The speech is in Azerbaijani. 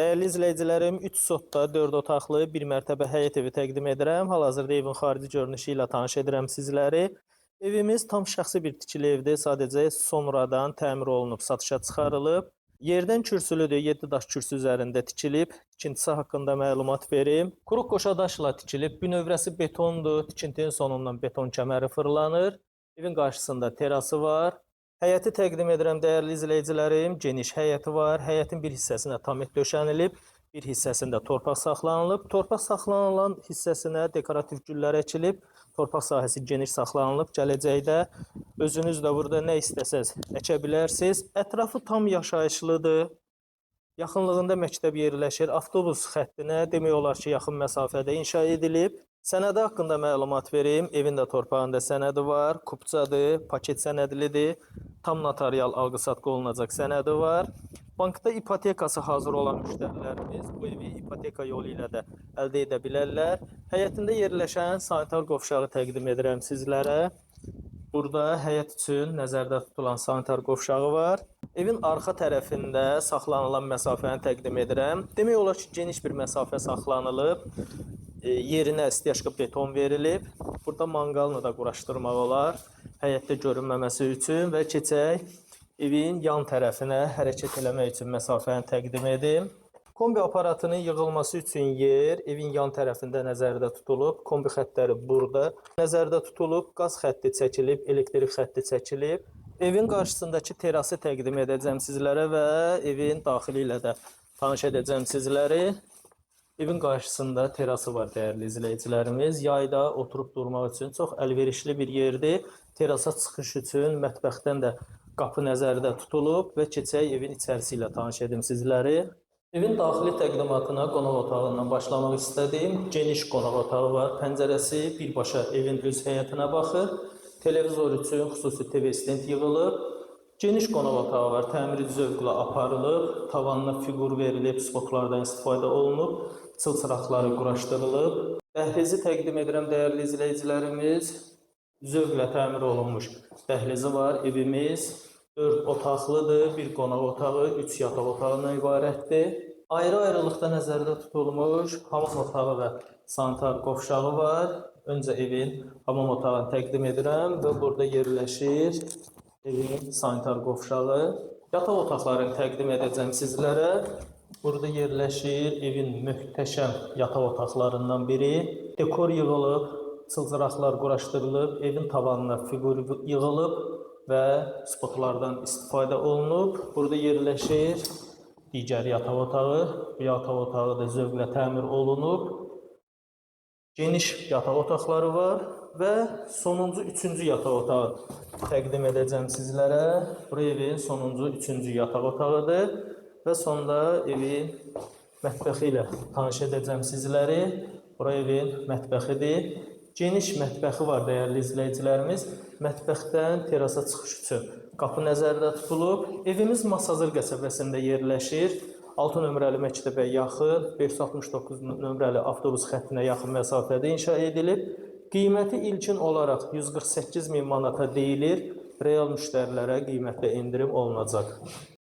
Dəyərli izləyicilərim, 3 sotda 4 otaqlı bir mərtəbə həyət evi təqdim edirəm. Hal-hazırda evin xarici görünüşü ilə tanış edirəm sizləri. Evimiz tam şəxsi bir tikili evdir. Sadəcə sonradan təmir olunub, satışa çıxarılıb. Yerdən kürsülüdür, 7 daş kürsü üzərində tikilib. Tikintisi haqqında məlumat verim. Quruq qoşa daşla tikilib, bünövrəsi betondur. Tikintinin sonundan beton kəməri fırlanır. Evin qarşısında terası var. Həyəti təqdim edirəm dəyərli izləyicilərim. Geniş həyəti var. Həyətin bir hissəsinə tamet döşənilib, bir hissəsində torpaq saxlanılıb. Torpaq saxlanılan hissəsinə dekorativ güllər əkilib. Torpaq sahəsi geniş saxlanılıb. Gələcəkdə özünüz də burada nə istəsəz əkə bilərsiniz. Ətrafı tam yaşayışlıdır. Yaxınlığında məktəb yerləşir. Avtobus xəttinə demək olar ki, yaxın məsafədə inşa edilib. Sənədi haqqında məlumat verim. Evin də torpağında sənədi var. Kupçadır, paket sənədlidir. Tam notarial alqı-satqı olunacaq sənədi var. Bankda ipotekası hazır olan müştərilərimiz bu evi ipoteka yolu ilə də əldə edə bilərlər. Həyətində yerləşən sanitar qovşağı təqdim edirəm sizlərə. Burada həyət üçün nəzərdə tutulan sanitar qovşağı var. Evin arxa tərəfində saxlanılan məsafəni təqdim edirəm. Demək olar ki, geniş bir məsafə saxlanılıb. Yerinə stiyaşka beton verilib. Burada manqalını da quraşdırmaq olar. Həyətdə görünməməsi üçün və keçək evin yan tərəfinə hərəkət eləmək üçün məsafəni təqdim edim. Kombi aparatının yığılması üçün yer evin yan tərəfində nəzərdə tutulub. Kombi xəttləri burada nəzərdə tutulub. Qaz xətti çəkilib, elektrik xətti çəkilib. Evin qarşısındakı terası təqdim edəcəm sizlərə və evin daxili ilə də tanış edəcəm sizləri. Evin qarşısında terası var dəyərli izləyicilərimiz. Yayda oturub durmaq üçün çox əlverişli bir yerdir. Terasa çıxış üçün mətbəxdən də qapı nəzərdə tutulub və keçək evin içərisi ilə tanış edim sizləri. Evin daxili təqdimatına qonaq otağından başlamaq istədim. Geniş qonaq otağı var. Pəncərəsi birbaşa evin öz həyətinə baxır. Televizor üçün xüsusi TV stend yığılıb. Geniş qonaq otağı var. Təmiri zövqlə aparılıb. Tavanına fiqur verilib, spotlardan istifadə olunub. Çılçıraqları quraşdırılıb. Dəhlizi təqdim edirəm dəyərli izləyicilərimiz. Zövqlə təmir olunmuş dəhlizi var. Evimiz 4 otaqlıdır. Bir qonaq otağı, 3 yataq otağından ibarətdir. Ayrı-ayrılıqda nəzərdə tutulmuş hamam otağı və sanitar qovşağı var. Öncə evin hamam otağını təqdim edirəm və burada yerləşir evin sanitar qovşağı. Yataq otaqlarını təqdim edəcəm sizlərə. Burada yerləşir evin möhtəşəm yataq otaqlarından biri. Dekor yığılıb, çılçıraqlar quraşdırılıb, evin tavanına fiqur yığılıb və spotlardan istifadə olunub. Burada yerləşir digər yataq otağı. Bu yataq otağı da zövqlə təmir olunub. Geniş yataq otaqları var və sonuncu 3-cü yataq otağı təqdim edəcəm sizlərə. Bu evin sonuncu 3-cü yataq otağıdır. Və sonda evin mətbəxi ilə tanış edəcəm sizləri. Bura evin mətbəxidir. Geniş mətbəxi var dəyərli izləyicilərimiz. Mətbəxdən terasa çıxış üçün qapı nəzərdə tutulub. Evimiz Masazır qəsəbəsində yerləşir. 6 nömrəli məktəbə yaxın, 569 nömrəli avtobus xəttinə yaxın məsafədə inşa edilib. Qiyməti ilkin olaraq 148 min manata deyilir. Real müştərilərə qiymətdə endirim olunacaq.